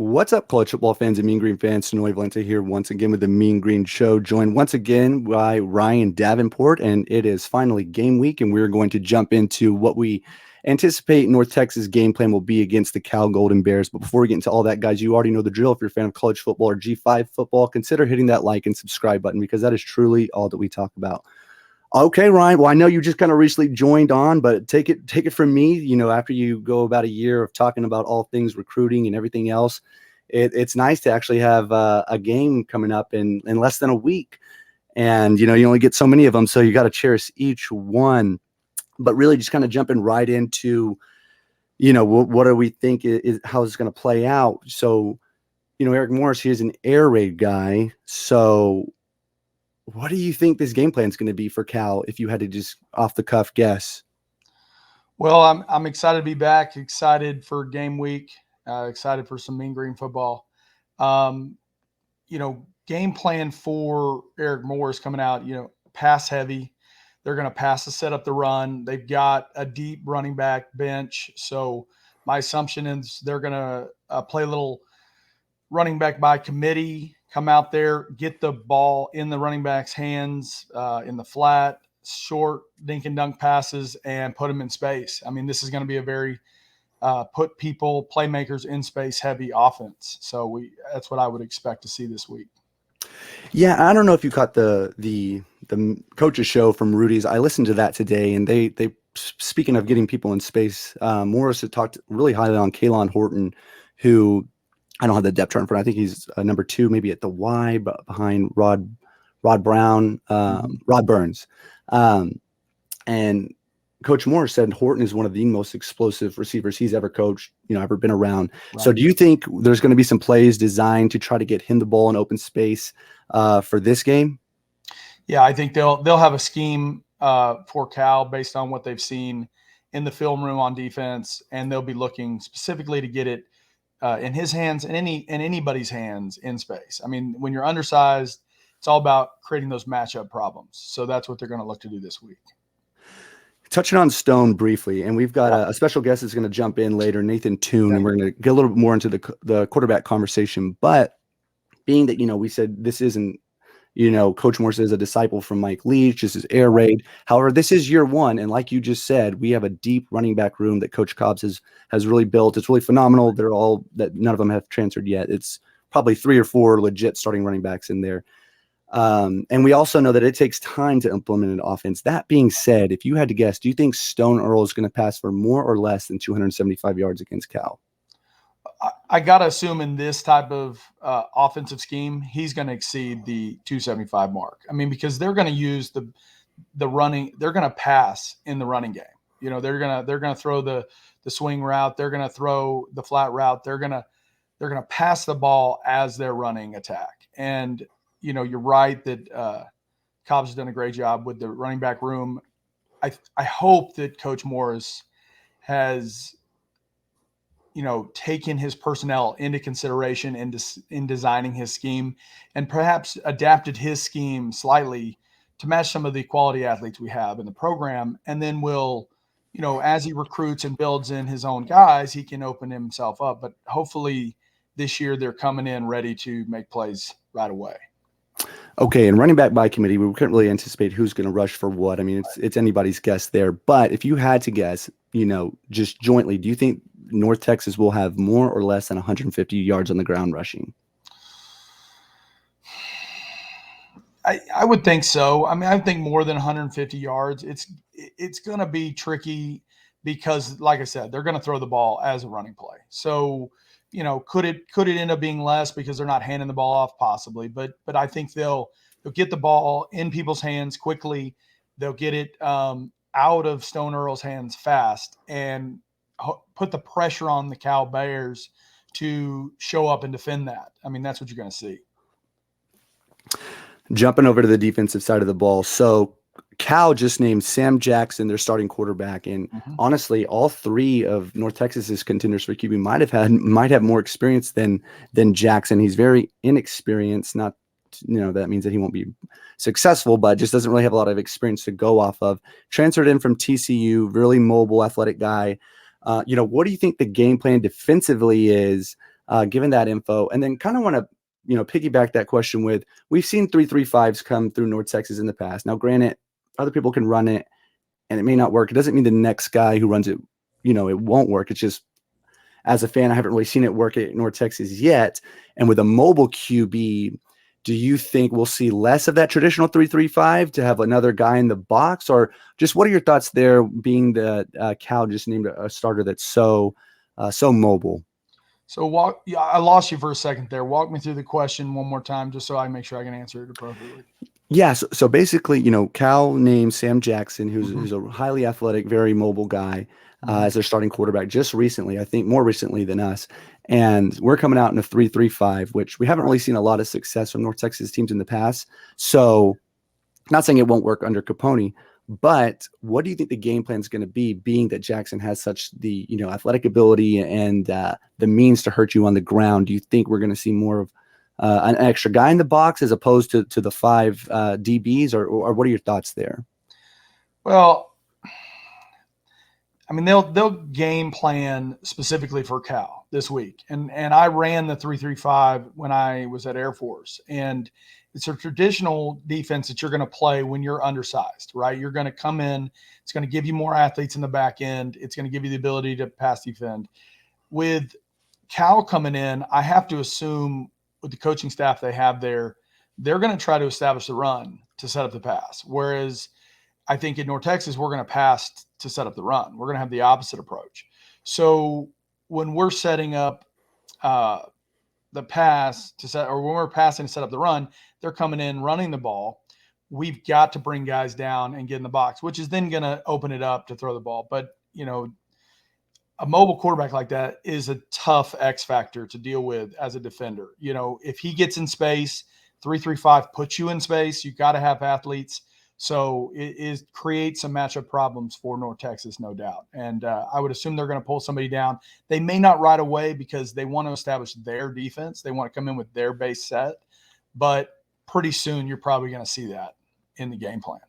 What's up, college football fans and Mean Green fans? Sonoy Valente here once again with the Mean Green Show, joined once again by Ryan Davenport, and it is finally game week, and we're going to jump into what we anticipate North Texas game plan will be against the Cal Golden Bears. But before we get into all that, guys, you already know the drill. If you're a fan of college football or G5 football, consider hitting that like and subscribe button because that is truly all that we talk about. Okay, Ryan. Well, I know you just kind of recently joined on, but take it from me. You know, after you go about a year of talking about all things recruiting and everything else, it's nice to actually have a game coming up in less than a week. And, you know, you only get so many of them, so you got to cherish each one. But really just kind of jumping right into, you know, what do we think is how it's going to play out. So, you know, Eric Morris, he is an air raid guy. So what do you think this game plan is going to be for Cal if you had to just off the cuff guess? Well, I'm excited to be back, excited for game week, excited for some Mean Green football. Game plan for Eric Morris coming out, pass heavy. They're going to pass to set up the run. They've got a deep running back bench. So my assumption is they're going to play a little running back by committee, come out there, get the ball in the running back's hands in the flat, short dink and dunk passes, and put them in space. I mean, this is going to be a very put people, playmakers in space heavy offense. So that's what I would expect to see this week. Yeah, I don't know if you caught the coach's show from Rudy's. I listened to that today, and they speaking of getting people in space, Morris had talked really highly on Kalon Horton, who I don't have the depth chart in front. I think he's number 2, maybe at the Y, but behind Rod Brown, Rod Burns. And Coach Morris said Horton is one of the most explosive receivers he's ever coached, ever been around. Right. So do you think there's going to be some plays designed to try to get him the ball in open space for this game? Yeah, I think they'll have a scheme for Cal based on what they've seen in the film room on defense, and they'll be looking specifically to get it in his hands and anybody's hands in space. I mean, when you're undersized, it's all about creating those matchup problems. So that's what they're going to look to do this week. Touching on Stone briefly, and we've got a special guest that's going to jump in later, Nathan Toon, and we're going to get a little bit more into the quarterback conversation. But being that, we said this isn't, Coach Morris is a disciple from Mike Leach. This is air raid. However, this is year one. And like you just said, we have a deep running back room that Coach Cobbs has really built. It's really phenomenal. None of them have transferred yet. It's probably 3 or 4 legit starting running backs in there. And we also know that it takes time to implement an offense. That being said, if you had to guess, do you think Stone Earl is going to pass for more or less than 275 yards against Cal? I got to assume in this type of offensive scheme, he's going to exceed the 275 mark. I mean, because they're going to use the running, they're going to pass in the running game. They're going to throw the swing route. They're going to throw the flat route. They're going to pass the ball as their running attack. And, you're right that Cobb's has done a great job with the running back room. I hope that Coach Morris has, taken his personnel into consideration in designing his scheme and perhaps adapted his scheme slightly to match some of the quality athletes we have in the program. And then as he recruits and builds in his own guys, he can open himself up. But hopefully this year they're coming in ready to make plays right away. Okay, and running back by committee, we couldn't really anticipate who's going to rush for what. I mean, it's anybody's guess there. But if you had to guess, just jointly, do you think North Texas will have more or less than 150 yards on the ground rushing? I would think so. I mean, I think more than 150 yards. It's going to be tricky because, like I said, they're going to throw the ball as a running play. So, could it end up being less because they're not handing the ball off? Possibly, but I think they'll get the ball in people's hands quickly. They'll get it out of Stone Earl's hands fast and put the pressure on the Cal Bears to show up and defend that. I mean, that's what you're going to see. Jumping over to the defensive side of the ball. So Cal just named Sam Jackson their starting quarterback. And honestly, all 3 of North Texas's contenders for QB might have more experience than Jackson. He's very inexperienced. Not, that means that he won't be successful, but just doesn't really have a lot of experience to go off of. Transferred in from TCU, really mobile, athletic guy. What do you think the game plan defensively is given that info, and then kind of want to piggyback that question with, we've seen 3-3-5s come through North Texas in the past. Now, granted, other people can run it, and it may not work. It doesn't mean the next guy who runs it, it won't work. It's just, as a fan, I haven't really seen it work at North Texas yet. And with a mobile QB, do you think we'll see less of that traditional 3-3-5 to have another guy in the box? Or just what are your thoughts there, being that Cal just named a starter that's so mobile? So I lost you for a second there. Walk me through the question one more time, just so I make sure I can answer it appropriately. Yeah. So basically, Cal named Sam Jackson, who's a highly athletic, very mobile guy, as their starting quarterback just recently, I think more recently than us. And we're coming out in a 3-3-5, which we haven't really seen a lot of success from North Texas teams in the past. So not saying it won't work under Capone, but what do you think the game plan is going to be, being that Jackson has such the, athletic ability and the means to hurt you on the ground? Do you think we're going to see more of an extra guy in the box as opposed to the 5 DBs, or what are your thoughts there? Well, I mean, they'll game plan specifically for Cal this week. And I ran the 3-3-5 when I was at Air Force. And it's a traditional defense that you're going to play when you're undersized, right? You're going to come in. It's going to give you more athletes in the back end. It's going to give you the ability to pass defend. With Cal coming in, I have to assume with the coaching staff they have there, they're going to try to establish the run to set up the pass. Whereas I think in North Texas, we're going to pass to set up the run. We're going to have the opposite approach. So when we're setting up the pass to set, or when we're passing to set up the run, they're coming in, running the ball. We've got to bring guys down and get in the box, which is then going to open it up to throw the ball. But, a mobile quarterback like that is a tough X factor to deal with as a defender. If he gets in space, 3-3-5 puts you in space. You've got to have athletes. So it creates some matchup problems for North Texas, no doubt. And I would assume they're going to pull somebody down. They may not right away because they want to establish their defense. They want to come in with their base set. But pretty soon you're probably going to see that in the game plan.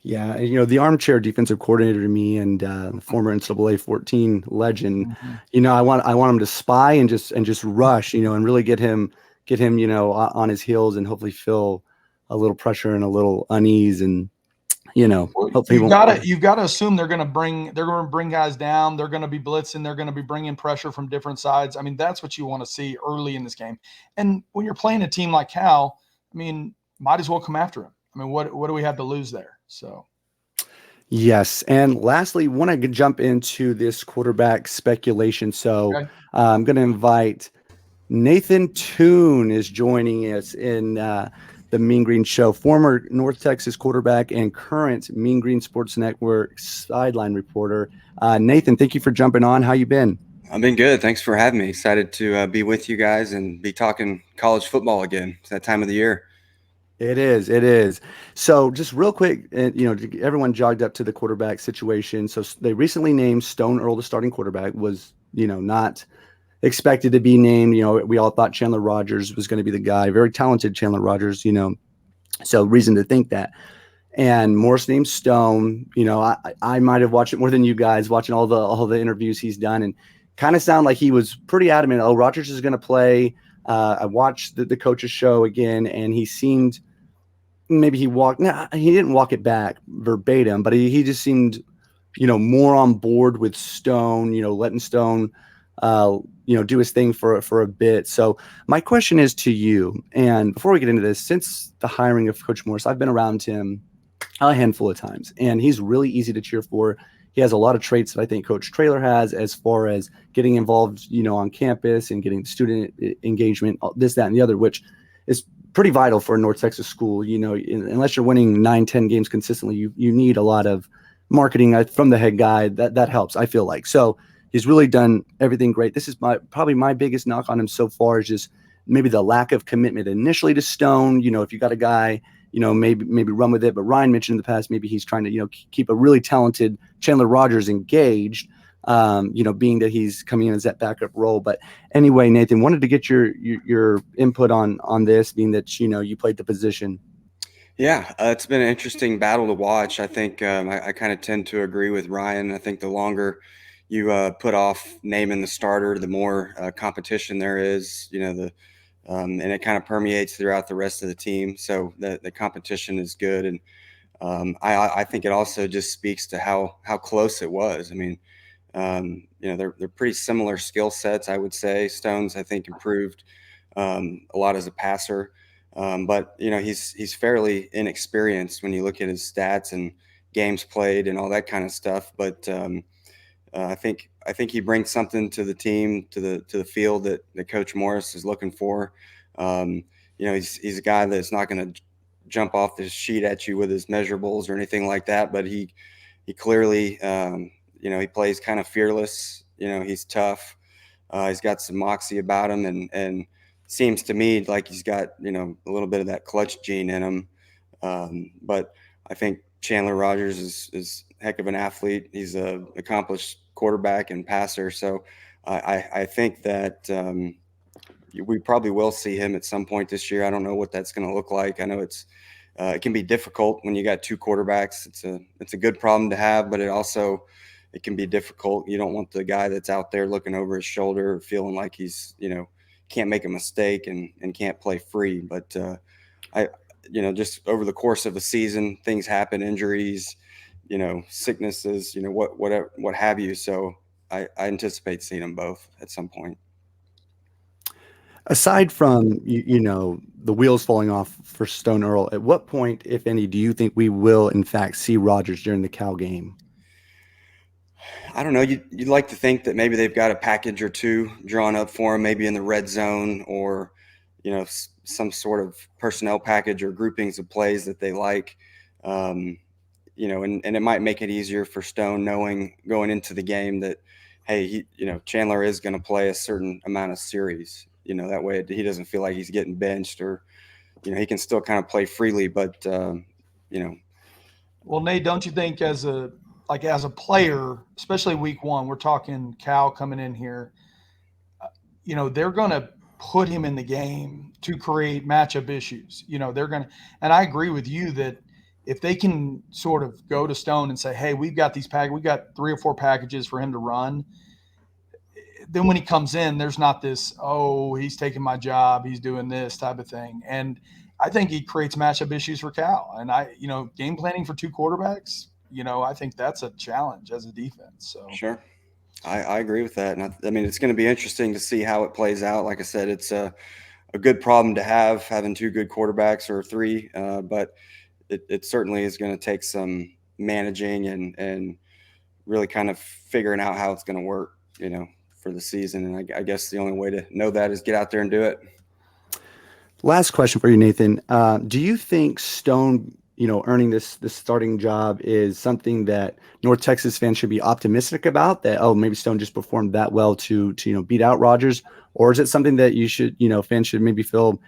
Yeah, the armchair defensive coordinator to me, and former NCAA 14 legend, I want him to spy and just rush, and really get him, on his heels, and hopefully feel a little pressure and a little unease, and hopefully you've got to assume they're going to bring guys down. They're going to be blitzing. They're going to be bringing pressure from different sides. I mean, that's what you want to see early in this game. And when you're playing a team like Cal, I mean, might as well come after him. I mean, what do we have to lose there? So. Yes. And lastly, want to jump into this quarterback speculation. So okay. I'm going to invite Nathan Toon is joining us in the Mean Green Show, former North Texas quarterback and current Mean Green Sports Network sideline reporter. Nathan, thank you for jumping on. How you been? I've been good. Thanks for having me. Excited to be with you guys and be talking college football again. It's that time of the year. It is. So just real quick, everyone jogged up to the quarterback situation. So they recently named Stone Earl the starting quarterback. Was, not expected to be named. We all thought Chandler Rogers was going to be the guy. Very talented Chandler Rogers, so reason to think that. And Morris named Stone. I might have watched it more than you guys, watching all the interviews he's done, and kind of sound like he was pretty adamant. Oh, Rogers is going to play. I watched the coach's show again, and he seemed, maybe he didn't walk it back verbatim, but he just seemed, more on board with Stone, letting Stone, do his thing for a bit. So my question is to you, and before we get into this, since the hiring of Coach Morris, I've been around him a handful of times, and he's really easy to cheer for. He has a lot of traits that I think Coach Traylor has, as far as getting involved, on campus and getting student engagement, this, that, and the other, which is pretty vital for a North Texas school. Unless you're winning 9-10 games consistently, you need a lot of marketing from the head guy. That helps, I feel like. So he's really done everything great. This is probably my biggest knock on him so far, is just maybe the lack of commitment initially to Stone. If you got a guy, maybe run with it. But Ryan mentioned in the past, maybe he's trying to, keep a really talented Chandler Rogers engaged, being that he's coming in as that backup role. But anyway, Nathan, wanted to get your input on this, being that, you played the position. Yeah, it's been an interesting battle to watch. I think I kind of tend to agree with Ryan. I think the longer, you put off naming the starter, the more competition there is, and it kind of permeates throughout the rest of the team. So the competition is good. And I think it also just speaks to how close it was. I mean, they're pretty similar skill sets, I would say. Stone's, I think, improved a lot as a passer. But he's fairly inexperienced when you look at his stats and games played and all that kind of stuff. But I think he brings something to the team, to the field that Coach Morris is looking for. He's a guy that's not going to jump off the sheet at you with his measurables or anything like that, but he clearly he plays kind of fearless. He's tough. He's got some moxie about him, and seems to me like he's got a little bit of that clutch gene in him. But I think Chandler Rogers is a heck of an athlete. He's a accomplished quarterback and passer. So I think that we probably will see him at some point this year. I don't know what that's going to look like. I know it can be difficult when you got two quarterbacks. It's a good problem to have, but it can be difficult. You don't want the guy that's out there looking over his shoulder, feeling like he's can't make a mistake and can't play free. But just over the course of a season, things happen, injuries, sicknesses, what have you. So I anticipate seeing them both at some point. Aside from the wheels falling off for Stone Earl, at what point, if any, do you think we will in fact see Rogers during the Cal game? I don't know. You'd like to think that maybe they've got a package or two drawn up for him, maybe in the red zone, or some sort of personnel package or groupings of plays that they like. And it might make it easier for Stone knowing going into the game that, hey, Chandler is going to play a certain amount of series. That way he doesn't feel like he's getting benched, or he can still kind of play freely. But Well, Nate, don't you think as a player, especially week one, we're talking Cal coming in here, they're going to put him in the game to create matchup issues. They're going to, and I agree with you that if they can sort of go to Stone and say, hey, we've got we've got 3 or 4 packages for him to run. Then when he comes in, there's not this, oh, he's taking my job, he's doing this type of thing. And I think he creates matchup issues for Cal. And game planning for 2 quarterbacks, I think that's a challenge as a defense. So sure. I agree with that. And I mean, it's going to be interesting to see how it plays out. Like I said, it's a good problem to have, having 2 good quarterbacks or 3, but it certainly is going to take some managing and really kind of figuring out how it's going to work, for the season. And I guess the only way to know that is get out there and do it. Last question for you, Nathan. Do you think Stone, earning this starting job is something that North Texas fans should be optimistic about, that, oh, maybe Stone just performed that well to beat out Rogers? Or is it something that fans should maybe feel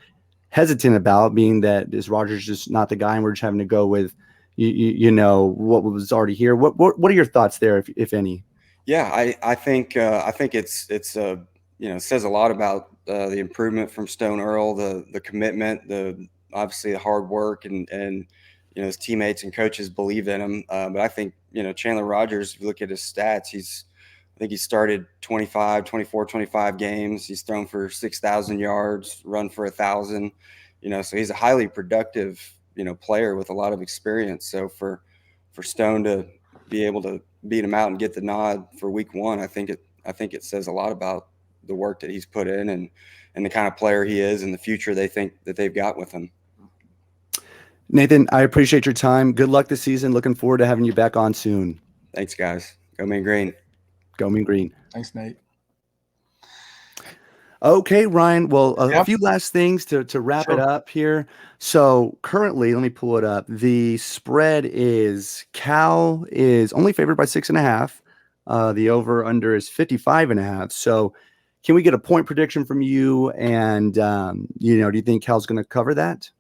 hesitant about, being that is Rogers just not the guy and we're just having to go with, what was already here? What are your thoughts there, if any? Yeah, I think it's says a lot about the improvement from Stone Earl, the commitment, obviously the hard work, and his teammates and coaches believe in him. But I think Chandler Rogers, if you look at his stats, I think he started 24, 25 games. He's thrown for 6,000 yards, run for 1,000. So he's a highly productive player with a lot of experience. So for Stone to be able to beat him out and get the nod for week one, I think it says a lot about the work that he's put in and the kind of player he is and the future they think that they've got with him. Nathan, I appreciate your time. Good luck this season. Looking forward to having you back on soon. Thanks, guys. Go Mean Green. Go Mean Green. Thanks, Nate. Okay, Ryan. Well, a few last things to wrap it up here. So currently, let me pull it up. The spread is Cal is only favored by 6.5. The over under is 55.5. So can we get a point prediction from you? And, do you think Cal's going to cover that?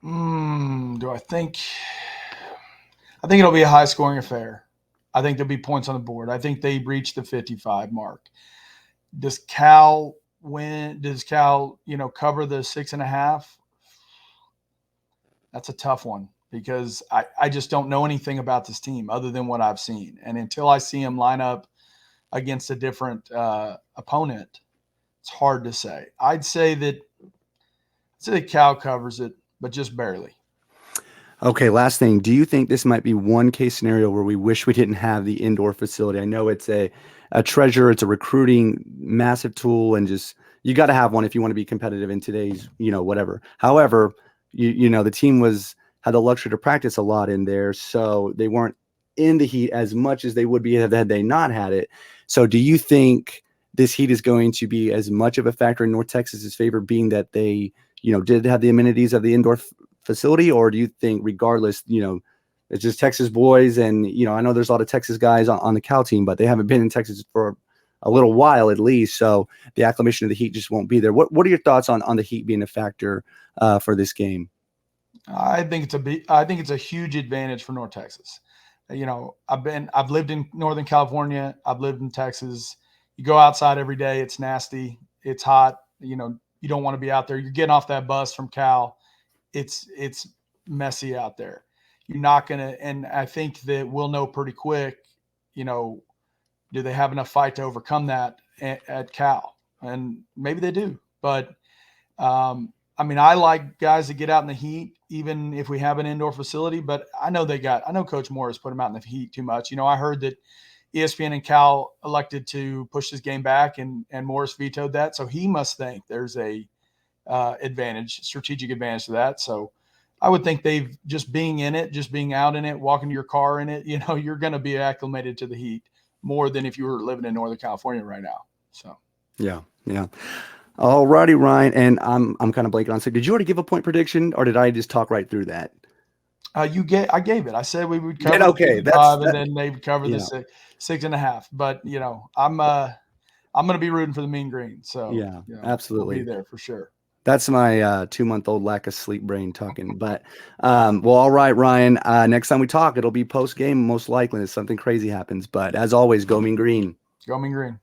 Do I think it'll be a high scoring affair. I think there'll be points on the board. I think they reach the 55 mark. Does Cal win? Does Cal, cover the 6.5? That's a tough one. because I just don't know anything about this team other than what I've seen. And until I see them line up against a different opponent, it's hard to say. I'd say Cal covers it, but just barely. Okay, last thing. Do you think this might be one case scenario where we wish we didn't have the indoor facility? I know it's a treasure, it's a recruiting massive tool, and just you got to have one if you want to be competitive in today's, whatever. However, the team had the luxury to practice a lot in there, so they weren't in the heat as much as they would be had they not had it. So do you think this heat is going to be as much of a factor in North Texas's favor, being that they, did have the amenities of the indoor facility, or do you think regardless, it's just Texas boys, and I know there's a lot of Texas guys on the Cal team, but they haven't been in Texas for a little while at least, so the acclimation of the heat just won't be there. What are your thoughts on the heat being a factor for this game? I think it's a huge advantage for North Texas. I've lived in Northern California, I've lived in Texas. You go outside every day, it's nasty, it's hot, you don't want to be out there. You're getting off that bus from Cal, it's messy out there. You're not going to, and I think that we'll know pretty quick, do they have enough fight to overcome that at Cal? And maybe they do, but I like guys that get out in the heat, even if we have an indoor facility, but I know Coach Morris put them out in the heat too much. I heard that ESPN and Cal elected to push this game back, and Morris vetoed that. So he must think there's a strategic advantage to that. So I would think they've just being in it, just being out in it, walking to your car in it, you're going to be acclimated to the heat more than if you were living in Northern California right now. So, yeah. All righty, Ryan. And I'm kind of blanking on. So did you already give a point prediction, or did I just talk right through that? I gave it. I said we would cover and then they would cover the 6.5. But I'm going to be rooting for the Mean Green. So absolutely, we'll be there for sure. That's my 2-month-old lack of sleep brain talking. But all right, Ryan. Next time we talk, it'll be post game most likely, if something crazy happens. But as always, go Mean Green. Go Mean Green.